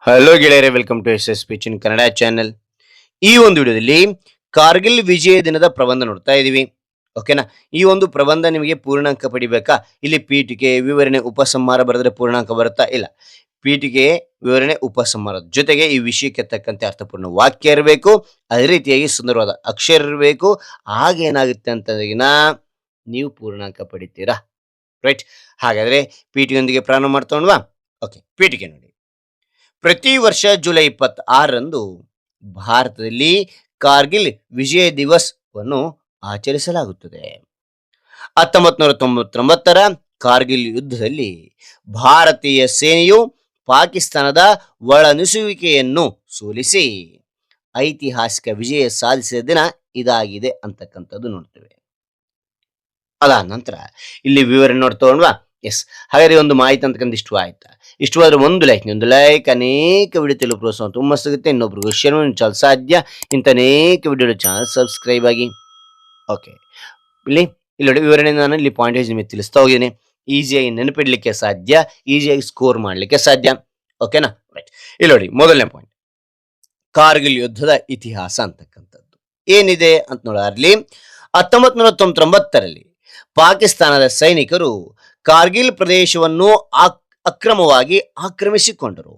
Hello ಗೆಳೆಯರೆ, welcome to S S pitch in Kannada channel. ಈ ಒಂದು ವಿಡಿಯೋದಲ್ಲಿ ಕಾರ್ಗಿಲ್ ವಿಜಯ ದಿನದ ಪ್ರಬಂಧ ನೋಡ್ತಾ ಇದೀವಿ. ಓಕೆನಾ. ಈ ಒಂದು ಪ್ರಬಂಧ ನಿಮಗೆ ಪೂರ್ಣಾಂಕ ಪಡಿಬೇಕಾ? ಇಲ್ಲಿ ಪೀಠಿಕೆ ವಿವರಣೆ ಉಪಸಂಹಾರ ಬರೆದ್ರೆ ಪೂರ್ಣಾಂಕ ಬರುತ್ತಾ? ಇಲ್ಲ, ಪೀಠಿಕೆ ವಿವರಣೆ ಉಪಸಂಹಾರ ಜೊತೆಗೆ ಈ ವಿಷಯಕ್ಕೆ ತಕ್ಕಂತೆ ಅರ್ಥಪೂರ್ಣ ವಾಕ್ಯ ಇರಬೇಕು. ಅದೇ ರೀತಿಯಾಗಿ ಸುಂದರವಾದ ಅಕ್ಷರ ಇರಬೇಕು. ಆಗೇನಾಗುತ್ತೆ ಅಂತಂದ್ರಿಗಿನ ನೀವು ಪೂರ್ಣಾಂಕ ಪಡಿತೀರಾ. ರೈಟ್. ಹಾಗಾದ್ರೆ ಪೀಠಿಕೆಯೊಂದಿಗೆ ಪ್ರಾರಂಭ ಮಾಡ್ತೋಣವಾ? ಓಕೆ, ಪೀಠಿಕೆ ನೋಡಿ. ಪ್ರತಿ ವರ್ಷ ಜುಲೈ 26ರಂದು ಭಾರತದಲ್ಲಿ ಕಾರ್ಗಿಲ್ ವಿಜಯ ದಿವಸವನ್ನು ಆಚರಿಸಲಾಗುತ್ತದೆ. 1999ರ ಕಾರ್ಗಿಲ್ ಯುದ್ಧದಲ್ಲಿ ಭಾರತೀಯ ಸೇನೆಯು ಪಾಕಿಸ್ತಾನದ ಒಳನುಸುವಿಕೆಯನ್ನು ಸೋಲಿಸಿ ಐತಿಹಾಸಿಕ ವಿಜಯ ಸಾಧಿಸಿದ ದಿನ ಇದಾಗಿದೆ ಅಂತಕ್ಕಂಥದ್ದು ನೋಡ್ತೇವೆ. ಅದಾದ ನಂತರ ಇಲ್ಲಿ ವಿವರಣೆ ನೋಡ್ತೋಣವಾ? ಎಸ್. ಹಾಗಾದ್ರೆ ಒಂದು ಮಾಹಿತಿ ಅಂತಕ್ಕಂಥ ಆಯ್ತಾ? ಇಷ್ಟವಾದ್ರೆ ಒಂದು ಲೈಕ್ ಅನೇಕ ವಿಡಿಯೋ ತಿಳಿದು ಪ್ರೋತ್ಸಾಹ ತುಂಬ ಸಿಗುತ್ತೆ. ಇನ್ನೊಬ್ರಿಗೆ ಶೇರ್ ಚಾನಲ್ ಸಾಧ್ಯ. ಇಂಥ ಅನೇಕ ವಿಡಿಯೋ ಚಾನಲ್ ಸಬ್ಸ್ಕ್ರೈಬ್ ಆಗಿ. ಓಕೆ, ಇಲ್ಲಿ ನೋಡಿ ವಿವರಣೆ ನಾನು ಇಲ್ಲಿ ಪಾಯಿಂಟೇಜ್ ನಿಮಗೆ ತಿಳಿಸ್ತಾ ಹೋಗಿದ್ದೀನಿ. ಈಸಿಯಾಗಿ ನೆನಪಿಡ್ಲಿಕ್ಕೆ ಸಾಧ್ಯ, ಈಸಿಯಾಗಿ ಸ್ಕೋರ್ ಮಾಡಲಿಕ್ಕೆ ಸಾಧ್ಯ. ಓಕೆನಾ? ರೈಟ್. ಇಲ್ಲಿ ನೋಡಿ ಮೊದಲನೇ ಪಾಯಿಂಟ್, ಕಾರ್ಗಿಲ್ ಯುದ್ಧದ ಇತಿಹಾಸ ಅಂತಕ್ಕಂಥದ್ದು ಏನಿದೆ ಅಂತ ನೋಡಾರ್ಲಿ. 1999ರಲ್ಲಿ ಪಾಕಿಸ್ತಾನದ ಸೈನಿಕರು ಕಾರ್ಗಿಲ್ ಪ್ರದೇಶವನ್ನು ಅಕ್ರಮವಾಗಿ ಆಕ್ರಮಿಸಿಕೊಂಡರು.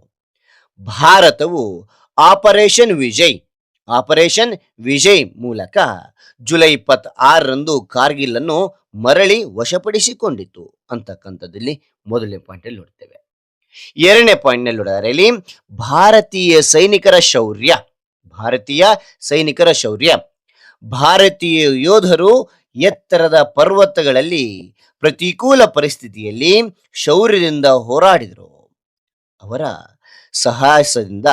ಭಾರತವು ಆಪರೇಷನ್ ವಿಜಯ್ ಮೂಲಕ ಜುಲೈ 26ರಂದು ಕಾರ್ಗಿಲ್ ಅನ್ನು ಮರಳಿ ವಶಪಡಿಸಿಕೊಂಡಿತು ಅಂತಕ್ಕಂಥದ್ದಲ್ಲಿ ಮೊದಲನೇ ಪಾಯಿಂಟ್ ಅಲ್ಲಿ ನೋಡ್ತೇವೆ. ಎರಡನೇ ಪಾಯಿಂಟ್ ನಲ್ಲಿ ನೋಡಿದರೆ ಇಲ್ಲಿ ಭಾರತೀಯ ಸೈನಿಕರ ಶೌರ್ಯ. ಭಾರತೀಯ ಯೋಧರು ಎತ್ತರದ ಪರ್ವತಗಳಲ್ಲಿ ಪ್ರತಿಕೂಲ ಪರಿಸ್ಥಿತಿಯಲ್ಲಿ ಶೌರ್ಯದಿಂದ ಹೋರಾಡಿದರು. ಅವರ ಸಾಹಸದಿಂದ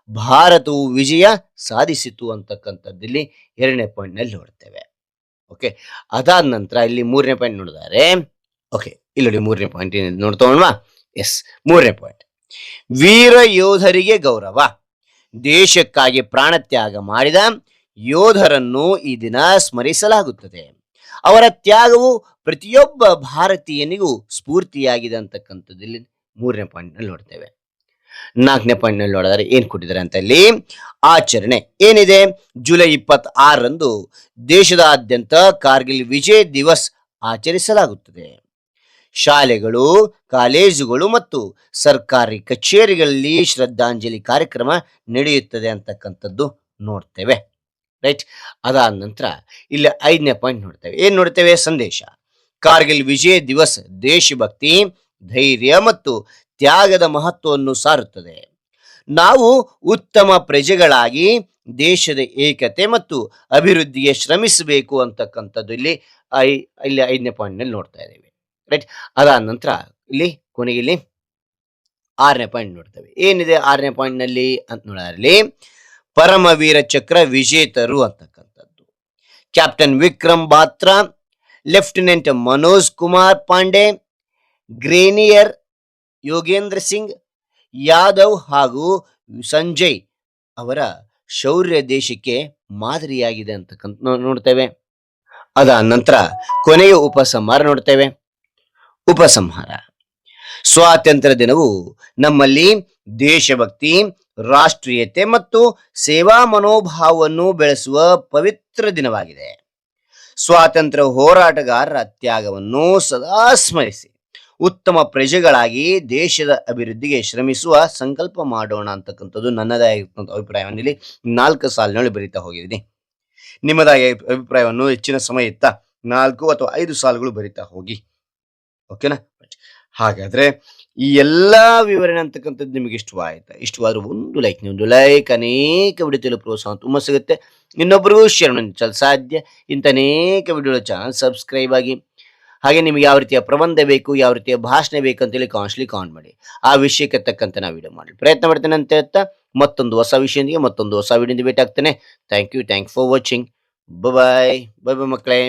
ಭಾರತವು ವಿಜಯ ಸಾಧಿಸಿತು ಅಂತಕ್ಕಂಥದ್ದಲ್ಲಿ ಎರಡನೇ ಪಾಯಿಂಟ್ ನಲ್ಲಿ ನೋಡ್ತೇವೆ. ಓಕೆ, ಅದಾದ ನಂತರ ಇಲ್ಲಿ ಮೂರನೇ ಪಾಯಿಂಟ್ ನೋಡಿದರೆ, ಓಕೆ ಇಲ್ಲಿ ನೋಡಿ ಮೂರನೇ ಪಾಯಿಂಟ್ ನೋಡ್ತೋಣವಾ? ಎಸ್, ಮೂರನೇ ಪಾಯಿಂಟ್, ವೀರ ಯೋಧರಿಗೆ ಗೌರವ. ದೇಶಕ್ಕಾಗಿ ಪ್ರಾಣತ್ಯಾಗ ಮಾಡಿದ ಯೋಧರನ್ನು ಈ ದಿನ ಸ್ಮರಿಸಲಾಗುತ್ತದೆ. ಅವರ ತ್ಯಾಗವು ಪ್ರತಿಯೊಬ್ಬ ಭಾರತೀಯನಿಗೂ ಸ್ಫೂರ್ತಿಯಾಗಿದೆ ಅಂತಕ್ಕಂಥದ್ದಲ್ಲಿ ಮೂರನೇ ಪಾಯಿಂಟ್ ನಲ್ಲಿ ನೋಡ್ತೇವೆ. ನಾಲ್ಕನೇ ಪಾಯಿಂಟ್ ನಲ್ಲಿ ನೋಡಿದರೆ ಏನ್ ಕೊಟ್ಟಿದ್ದಾರೆ ಅಂತ ಇಲ್ಲಿ ಆಚರಣೆ ಏನಿದೆ. ಜುಲೈ 26ರಂದು ದೇಶದಾದ್ಯಂತ ಕಾರ್ಗಿಲ್ ವಿಜಯ್ ದಿವಸ್ ಆಚರಿಸಲಾಗುತ್ತದೆ. ಶಾಲೆಗಳು, ಕಾಲೇಜುಗಳು ಮತ್ತು ಸರ್ಕಾರಿ ಕಚೇರಿಗಳಲ್ಲಿ ಶ್ರದ್ಧಾಂಜಲಿ ಕಾರ್ಯಕ್ರಮ ನಡೆಯುತ್ತದೆ ಅಂತಕ್ಕಂಥದ್ದು ನೋಡ್ತೇವೆ. ರೈಟ್. ಅದಾದ ನಂತರ ಇಲ್ಲಿ ಐದನೇ ಪಾಯಿಂಟ್ ನೋಡ್ತೇವೆ. ಏನ್ ನೋಡ್ತೇವೆ? ಸಂದೇಶ. ಕಾರ್ಗಿಲ್ ವಿಜಯ ದಿವಸ್ ದೇಶಭಕ್ತಿ, ಧೈರ್ಯ ಮತ್ತು ತ್ಯಾಗದ ಮಹತ್ವವನ್ನು ಸಾರುತ್ತದೆ. ನಾವು ಉತ್ತಮ ಪ್ರಜೆಗಳಾಗಿ ದೇಶದ ಏಕತೆ ಮತ್ತು ಅಭಿವೃದ್ಧಿಗೆ ಶ್ರಮಿಸಬೇಕು ಅಂತಕ್ಕಂಥದ್ದು ಇಲ್ಲಿ ಐದನೇ ಪಾಯಿಂಟ್ ನಲ್ಲಿ ನೋಡ್ತಾ ಇದ್ದೇವೆ. ರೈಟ್. ಅದಾದ ನಂತರ ಇಲ್ಲಿ ಕೊನೆಗೆ ಇಲ್ಲಿ ಆರನೇ ಪಾಯಿಂಟ್ ನೋಡ್ತೇವೆ. ಏನಿದೆ ಆರನೇ ಪಾಯಿಂಟ್ ನಲ್ಲಿ ಅಂತ ನೋಡಿದ್ರೆ, ಪರಮವೀರ ಚಕ್ರ ವಿಜೇತರು ಅಂತಕ್ಕಂಥದ್ದು ಕ್ಯಾಪ್ಟನ್ ವಿಕ್ರಮ್ ಬಾತ್ರಾ, ಲೆಫ್ಟಿನೆಂಟ್ ಮನೋಜ್ ಕುಮಾರ್ ಪಾಂಡೆ, ಗ್ರೇನಿಯರ್ ಯೋಗೇಂದ್ರ ಸಿಂಗ್ ಯಾದವ್ ಹಾಗೂ ಸಂಜಯ್ ಅವರ ಶೌರ್ಯ ದೇಶಕ್ಕೆ ಮಾದರಿಯಾಗಿದೆ ಅಂತಕ್ಕಂಥ ನೋಡ್ತೇವೆ. ಅದಾದ ನಂತರ ಕೊನೆಯ ಉಪಸಂಹಾರ ನೋಡ್ತೇವೆ. ಉಪಸಂಹಾರ: ಸ್ವಾತಂತ್ರ್ಯ ದಿನವು ನಮ್ಮಲ್ಲಿ ದೇಶಭಕ್ತಿ, ರಾಷ್ಟ್ರೀಯತೆ ಮತ್ತು ಸೇವಾ ಮನೋಭಾವವನ್ನು ಬೆಳೆಸುವ ಪವಿತ್ರ ದಿನವಾಗಿದೆ. ಸ್ವಾತಂತ್ರ್ಯ ಹೋರಾಟಗಾರರ ತ್ಯಾಗವನ್ನು ಸದಾ ಸ್ಮರಿಸಿ ಉತ್ತಮ ಪ್ರಜೆಗಳಾಗಿ ದೇಶದ ಅಭಿವೃದ್ಧಿಗೆ ಶ್ರಮಿಸುವ ಸಂಕಲ್ಪ ಮಾಡೋಣ ಅಂತಕ್ಕಂಥದ್ದು ನನ್ನದಾಗಿರ್ತಕ್ಕಂಥ ಅಭಿಪ್ರಾಯವನ್ನು ಇಲ್ಲಿ 4 ಸಾಲಿನಲ್ಲಿ ಬರೀತಾ ಹೋಗಿದ್ದೀನಿ. ನಿಮ್ಮದಾಗಿ ಅಭಿಪ್ರಾಯವನ್ನು ಹೆಚ್ಚಿನ ಸಮಯ ಇತ್ತ 4 ಅಥವಾ 5 ಸಾಲುಗಳು ಬರೀತಾ ಹೋಗಿ. ಓಕೆನಾ? ಹಾಗಾದ್ರೆ ಈ ಎಲ್ಲಾ ವಿವರಣೆ ಅಂತಕ್ಕಂಥದ್ದು ನಿಮಗೆ ಇಷ್ಟವಾದ್ರೆ ಒಂದು ಲೈಕ್ ಅನೇಕ ವಿಡಿಯೋ ತಿಳಿದು ಪ್ರೋತ್ಸಾಹ ತುಂಬ ಸಿಗುತ್ತೆ. ಇನ್ನೊಬ್ಬರಿಗೂ ಶೇರ್ ಮಾಡಲು ಸಾಧ್ಯ. ಇಂಥ ಅನೇಕ ವಿಡಿಯೋ ಚಾನಲ್ ಸಬ್ಸ್ಕ್ರೈಬ್ ಆಗಿ. ಹಾಗೆ ನಿಮಗೆ ಯಾವ ರೀತಿಯ ಪ್ರಬಂಧ ಬೇಕು, ಯಾವ ರೀತಿಯ ಭಾಷಣ ಬೇಕು ಅಂತೇಳಿ ಕಾಮೆಂಟ್ ಮಾಡಿ. ಆ ವಿಷಯಕ್ಕೆ ತಕ್ಕಂತೆ ನಾವು ವಿಡಿಯೋ ಮಾಡಲು ಪ್ರಯತ್ನ ಮಾಡ್ತೇನೆ ಅಂತ ಹೇಳ್ತಾ ಮತ್ತೊಂದು ಹೊಸ ವಿಷಯದೊಂದಿಗೆ ಮತ್ತೊಂದು ಹೊಸ ವಿಡಿಯೋದಿಂದ ಭೇಟಿ ಆಗ್ತೇನೆ. Thank you for watching. Bye ಮಕ್ಕಳೇ.